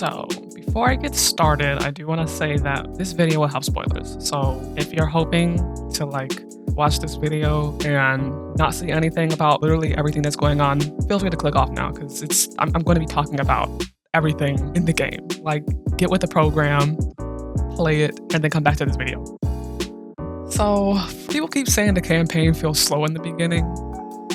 So, before I get started, I do want to say that this video will have spoilers. So, if you're hoping to watch this video and not see anything about literally everything that's going on, feel free to click off now because I'm going to be talking about everything in the game. Like, get with the program, play it, and then come back to this video. So, people keep saying the campaign feels slow in the beginning.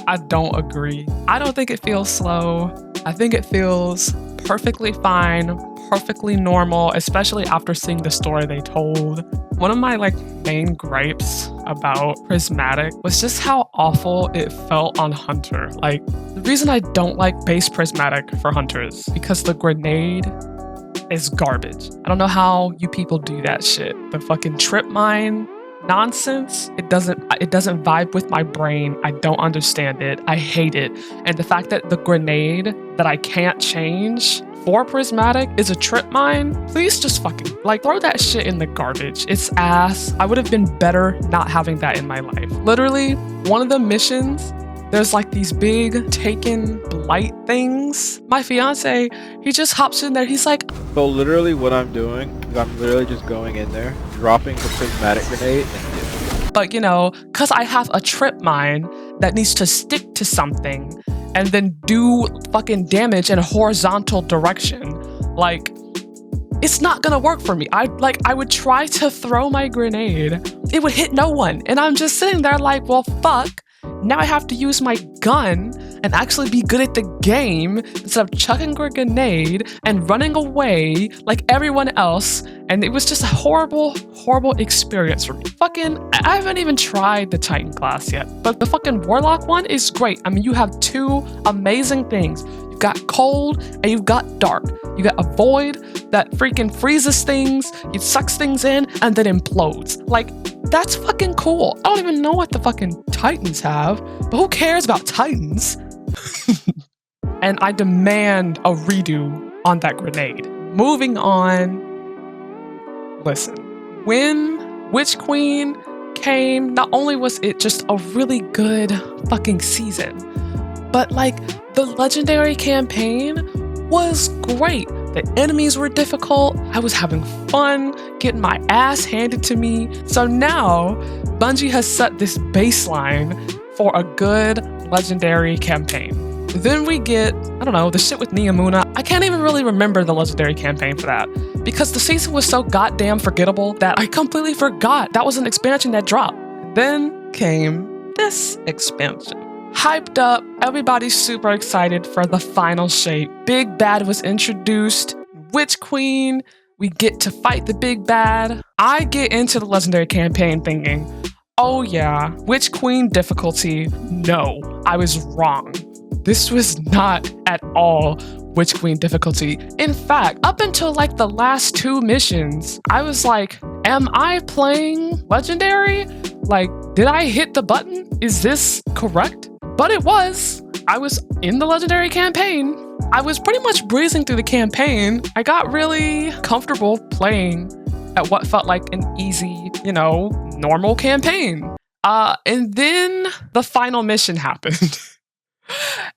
I don't agree. I don't think it feels slow. I think it feels perfectly fine, perfectly normal, especially after seeing the story they told. One of my main gripes about Prismatic was just how awful it felt on Hunter. The reason I don't like base Prismatic for Hunters because the grenade is garbage. I don't know how you people do that shit. The fucking trip mine nonsense, it doesn't vibe with my brain. I don't understand it. I hate it. And the fact that the grenade that I can't change for Prismatic is a trip mine, please just fucking throw that shit in the garbage. It's ass. I would have been better not having that in my life. Literally, one of the missions, there's these big taken blight things. My fiance, he just hops in there. He's like, so literally what I'm doing is I'm literally just going in there, dropping the prismatic grenade and dipping. But cause I have a trip mine that needs to stick to something and then do fucking damage in a horizontal direction. It's not gonna work for me. I would try to throw my grenade. It would hit no one. And I'm just sitting there well, fuck. Now I have to use my gun and actually be good at the game instead of chucking a grenade and running away like everyone else. And it was just a horrible, horrible experience for me. I haven't even tried the Titan class yet, but the fucking Warlock one is great. I mean, you have two amazing things. You've got cold and you've got dark. You got a void that freaking freezes things, it sucks things in, and then implodes. That's fucking cool. I don't even know what the fucking Titans have, but who cares about Titans? And I demand a redo on that grenade. Moving on. Listen, when Witch Queen came, not only was it just a really good fucking season, but the legendary campaign was great. The enemies were difficult. I was having fun getting my ass handed to me. So now Bungie has set this baseline for a good legendary campaign. Then we get, I don't know, the shit with Neomuna. I can't even really remember the legendary campaign for that because the season was so goddamn forgettable that I completely forgot that was an expansion that dropped. Then came this expansion. Hyped up, everybody's super excited for the final shape. Big Bad was introduced, Witch Queen, we get to fight the Big Bad. I get into the legendary campaign thinking, oh yeah, Witch Queen difficulty, no, I was wrong. This was not at all Witch Queen difficulty. In fact, up until the last two missions, I was am I playing legendary? Did I hit the button? Is this correct? But it was. I was in the legendary campaign. I was pretty much breezing through the campaign. I got really comfortable playing at what felt like an easy, normal campaign. And then the final mission happened.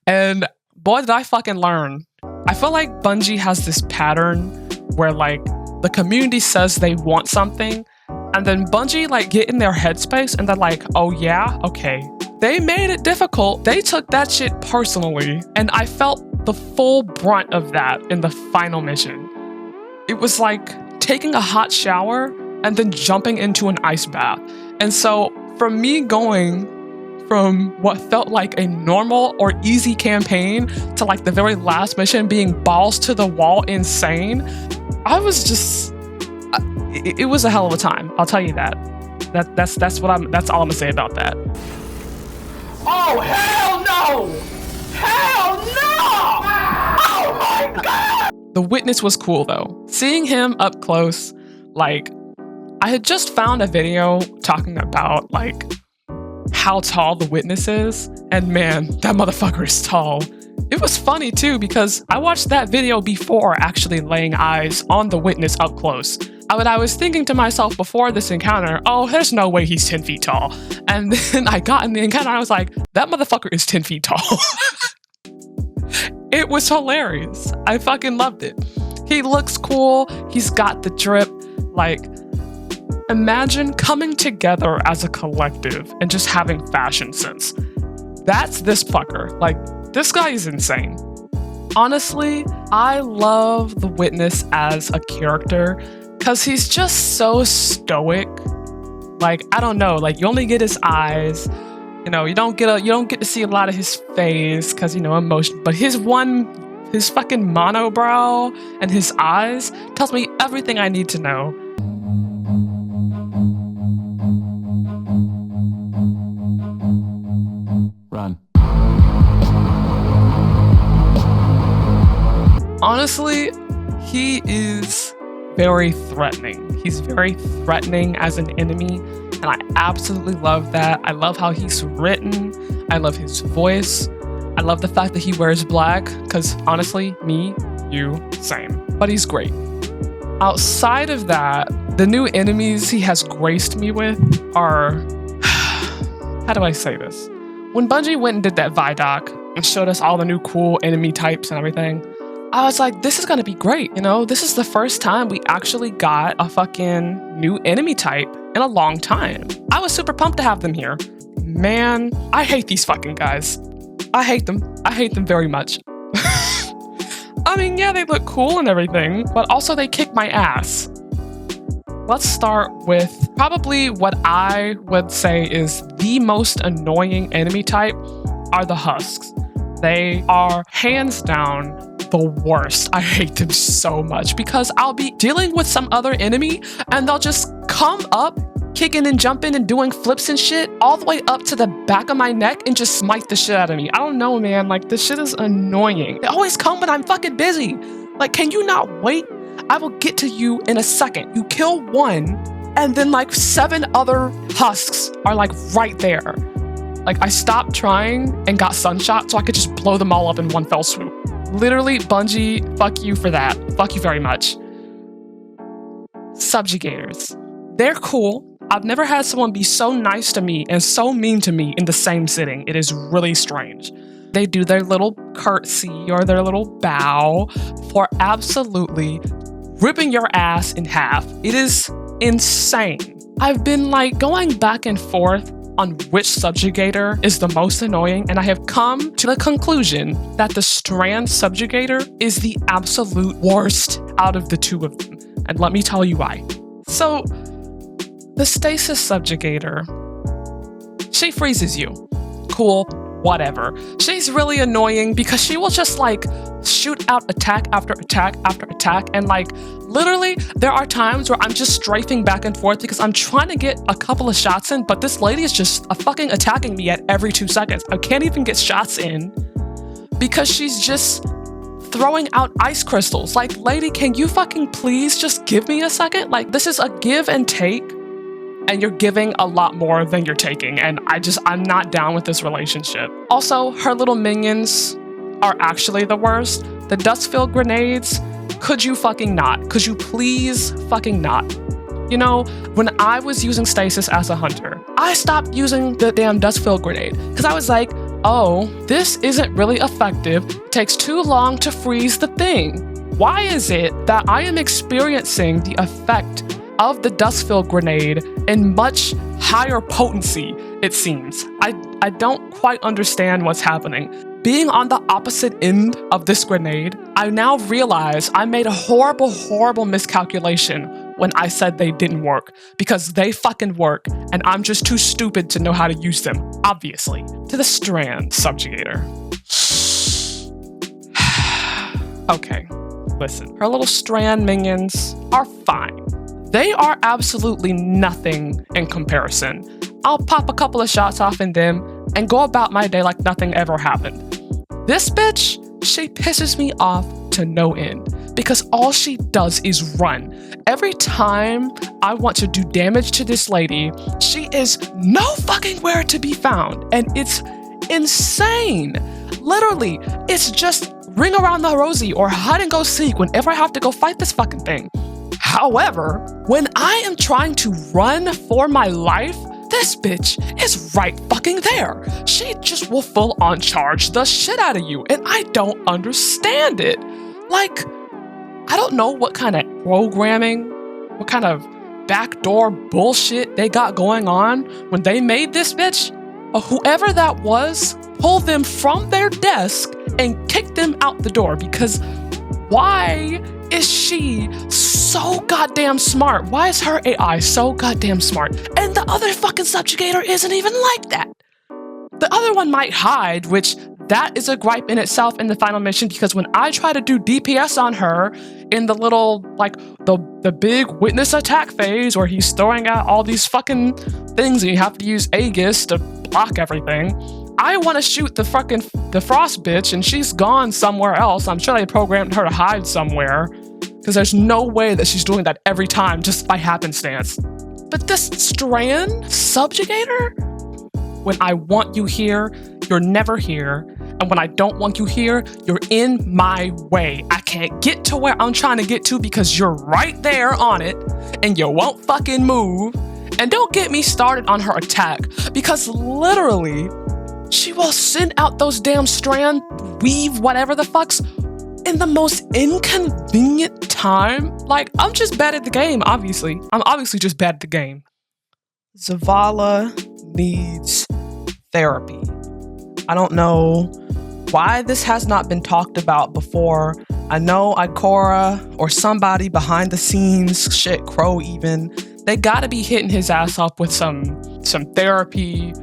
And boy, did I fucking learn. I feel like Bungie has this pattern where the community says they want something and then Bungie get in their headspace and they're oh yeah, okay. They made it difficult. They took that shit personally. And I felt the full brunt of that in the final mission. It was taking a hot shower and then jumping into an ice bath. And so from me going from what felt like a normal or easy campaign to the very last mission being balls to the wall insane, I was just, it was a hell of a time. I'll tell you that. That's all I'm gonna say about that. Oh, hell no! Hell no! Oh my god! The Witness was cool though. Seeing him up close, I had just found a video talking about how tall the Witness is, and man, that motherfucker is tall. It was funny too because I watched that video before actually laying eyes on the Witness up close. I was thinking to myself before this encounter, oh, there's no way he's 10 feet tall. And then I got in the encounter and I was like, that motherfucker is 10 feet tall. It was hilarious. I fucking loved it. He looks cool. He's got the drip. Like, imagine coming together as a collective and just having fashion sense. That's this fucker. Like, this guy is insane. Honestly, I love the Witness as a character because he's just so stoic. Like, I don't know, like you only get his eyes. You know, you don't get to see a lot of his face because, you know, emotion. But his fucking monobrow and his eyes tells me everything I need to know. Run. Honestly, he is very threatening. He's very threatening as an enemy, and I absolutely love that. I love how he's written. I love his voice. I love the fact that he wears black, because honestly, me, you, same. But he's great. Outside of that, the new enemies he has graced me with are... how do I say this? When Bungie went and did that Vidoc and showed us all the new cool enemy types and everything, I was like, this is gonna be great, you know? This is the first time we actually got a fucking new enemy type in a long time. I was super pumped to have them here. Man, I hate these fucking guys. I hate them. I hate them very much. I mean, yeah, they look cool and everything, but also they kick my ass. Let's start with probably what I would say is the most annoying enemy type are the Husks. They are hands down the worst. I hate them so much because I'll be dealing with some other enemy and they'll just come up, kicking and jumping and doing flips and shit all the way up to the back of my neck and just smite the shit out of me. I don't know, man. Like, this shit is annoying. They always come when I'm fucking busy. Like, can you not wait? I will get to you in a second. You kill one and then like 7 other Husks are like right there. Like, I stopped trying and got sunshot so I could just blow them all up in one fell swoop. Literally, Bungie, fuck you for that. Fuck you very much. Subjugators. They're cool. I've never had someone be so nice to me and so mean to me in the same sitting. It is really strange. They do their little curtsy or their little bow for absolutely ripping your ass in half. It is insane. I've been like going back and forth on which subjugator is the most annoying, and I have come to the conclusion that the Strand subjugator is the absolute worst out of the two of them. And let me tell you why. So, the Stasis subjugator, she freezes you. Cool, whatever. She's really annoying because she will just like shoot out attack after attack after attack, and like literally there are times where I'm just strafing back and forth because I'm trying to get a couple of shots in, but this lady is just fucking attacking me at every 2 seconds. I can't even get shots in because she's just throwing out ice crystals. Like, lady, can you fucking please just give me a second? Like, this is a give and take, and you're giving a lot more than you're taking, and I'm not down with this relationship. Also, her little minions are actually the worst. The dust-filled grenades, could you fucking not? Could you please fucking not? You know, when I was using Stasis as a hunter, I stopped using the damn dust-filled grenade because I was like, oh, this isn't really effective. It takes too long to freeze the thing. Why is it that I am experiencing the effect of the dust-filled grenade in much higher potency, it seems? I don't quite understand what's happening. Being on the opposite end of this grenade, I now realize I made a horrible, horrible miscalculation when I said they didn't work, because they fucking work, and I'm just too stupid to know how to use them, obviously. To the Strand subjugator. Okay, listen. Her little Strand minions are fine. They are absolutely nothing in comparison. I'll pop a couple of shots off in them and go about my day like nothing ever happened. This bitch, she pisses me off to no end because all she does is run. Every time I want to do damage to this lady, she is no fucking where to be found, and it's insane. Literally, it's just ring around the rosy or hide and go seek whenever I have to go fight this fucking thing. However, when I am trying to run for my life, this bitch is right fucking there. She just will full on charge the shit out of you, and I don't understand it. Like, I don't know what kind of programming, what kind of backdoor bullshit they got going on when they made this bitch. Whoever that was, pulled them from their desk and kicked them out the door, because why is she so goddamn smart? Why is her AI so goddamn smart? And the other fucking subjugator isn't even like that. The other one might hide, which that is a gripe in itself in the final mission, because when I try to do DPS on her in the little, like, the big witness attack phase where he's throwing out all these fucking things and you have to use Aegis to block everything, I want to shoot the frost bitch and she's gone somewhere else. I'm sure they programmed her to hide somewhere, because there's no way that she's doing that every time just by happenstance. But this Strand subjugator, when I want you here, you're never here. And when I don't want you here, you're in my way. I can't get to where I'm trying to get to because you're right there on it and you won't fucking move. And don't get me started on her attack, because literally, she will send out those damn strand, weave, whatever the fucks, in the most inconvenient time. Like, I'm just bad at the game, obviously. I'm obviously just bad at the game. Zavala needs therapy. I don't know why this has not been talked about before. I know Ikora or somebody behind the scenes, shit, Crow even, they gotta be hitting his ass up with some therapy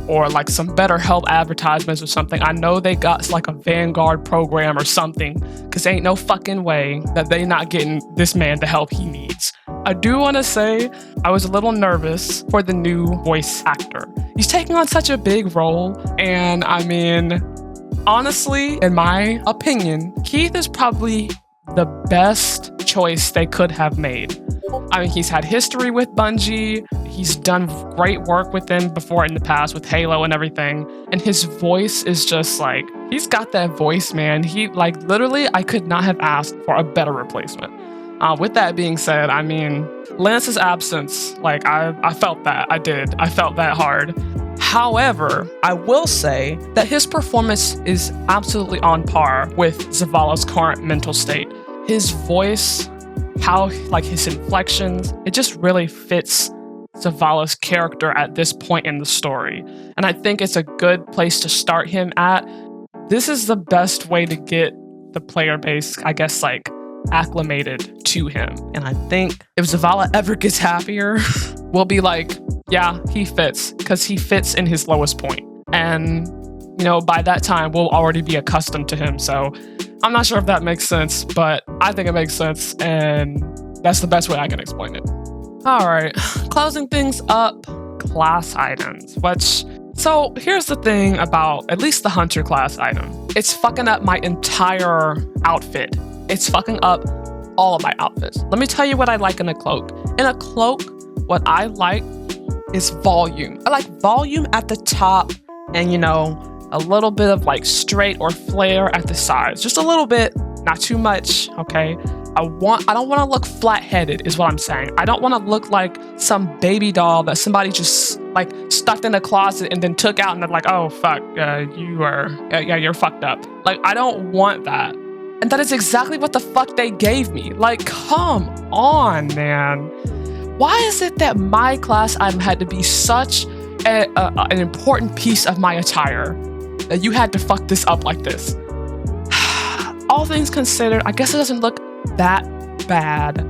or like some BetterHelp advertisements or something. I know they got like a Vanguard program or something, because ain't no fucking way that they not getting this man the help he needs. I do want to say I was a little nervous for the new voice actor. He's taking on such a big role, and I mean, honestly, in my opinion, Keith is probably the best choice they could have made. I mean, he's had history with Bungie. He's done great work with them before in the past with Halo and everything. And his voice is just like, he's got that voice, man. He, like, literally, I could not have asked for a better replacement. With that being said, I mean, Lance's absence, like, I felt that. I did. I felt that hard. However, I will say that his performance is absolutely on par with Zavala's current mental state. His voice, how, like, his inflections, it just really fits Zavala's character at this point in the story. And I think it's a good place to start him at. This is the best way to get the player base, I guess, like, acclimated to him. And I think if Zavala ever gets happier, we'll be like, yeah, he fits, because he fits in his lowest point. And, you know, by that time, we'll already be accustomed to him. So I'm not sure if that makes sense, but I think it makes sense, and that's the best way I can explain it. All right, closing things up, class items, so here's the thing about at least the Hunter class item. It's fucking up my entire outfit. It's fucking up all of my outfits. Let me tell you what I like in a cloak. In a cloak, what I like is volume. I like volume at the top and, you know, a little bit of like straight or flare at the sides. Just a little bit, not too much, okay? I don't want to look flat-headed is what I'm saying. I don't want to look like some baby doll that somebody just like stuffed in a closet and then took out and they're like, oh, fuck, you're fucked up. Like, I don't want that. And that is exactly what the fuck they gave me. Like, come on, man. Why is it that my class item had to be such an important piece of my attire that you had to fuck this up like this? All things considered, I guess it doesn't look that bad.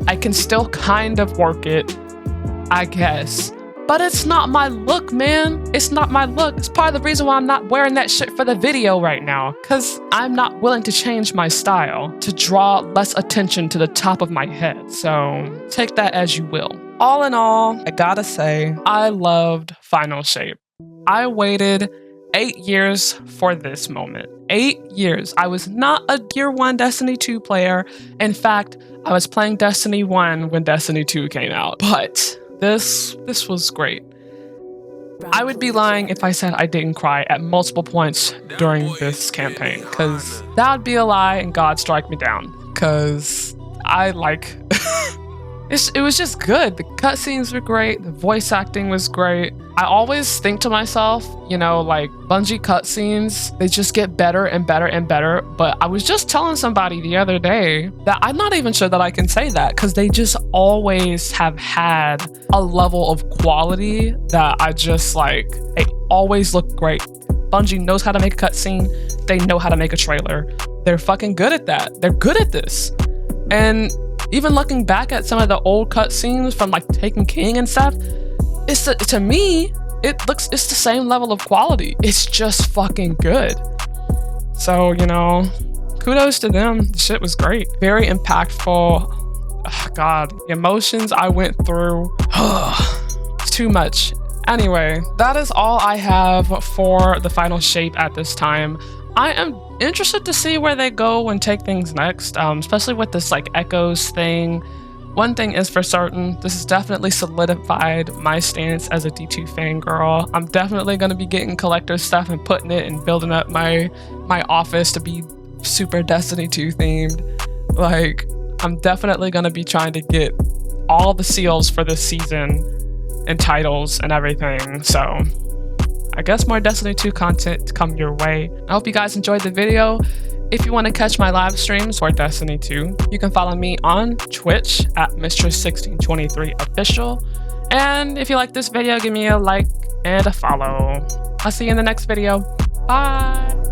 I can still kind of work it, I guess. But it's not my look, man. It's not my look. It's part of the reason why I'm not wearing that shit for the video right now, because I'm not willing to change my style to draw less attention to the top of my head. So take that as you will. All in all, I gotta say, I loved Final Shape. I waited 8 years for this moment. 8 years. I was not a Year 1 Destiny 2 player. In fact, I was playing Destiny 1 when Destiny 2 came out. But this was great. I would be lying if I said I didn't cry at multiple points during this campaign, because that would be a lie and God strike me down. Because I like... it was just good. The cutscenes were great. The voice acting was great. I always think to myself, you know, like Bungie cutscenes, they just get better and better and better. But I was just telling somebody the other day that I'm not even sure that I can say that, because they just always have had a level of quality that I just like, they always look great. Bungie knows how to make a cutscene. They know how to make a trailer. They're fucking good at that. They're good at this. And even looking back at some of the old cutscenes from like Taken King and stuff, to me, it's the same level of quality. It's just fucking good. So, you know, kudos to them. The shit was great. Very impactful. Oh, God, the emotions I went through. It's too much. Anyway, that is all I have for the final shape at this time. I am interested to see where they go and take things next, especially with this like Echoes thing. One thing is for certain, this has definitely solidified my stance as a D2 fangirl. I'm definitely going to be getting collector stuff and putting it and building up my office to be super Destiny 2 themed. Like, I'm definitely going to be trying to get all the seals for this season and titles and everything. So I guess more Destiny 2 content to come your way. I hope you guys enjoyed the video. If you want to catch my live streams for Destiny 2, you can follow me on Twitch at Mistress1623 official. And if you like this video, give me a like and a follow. I'll see you in the next video. Bye!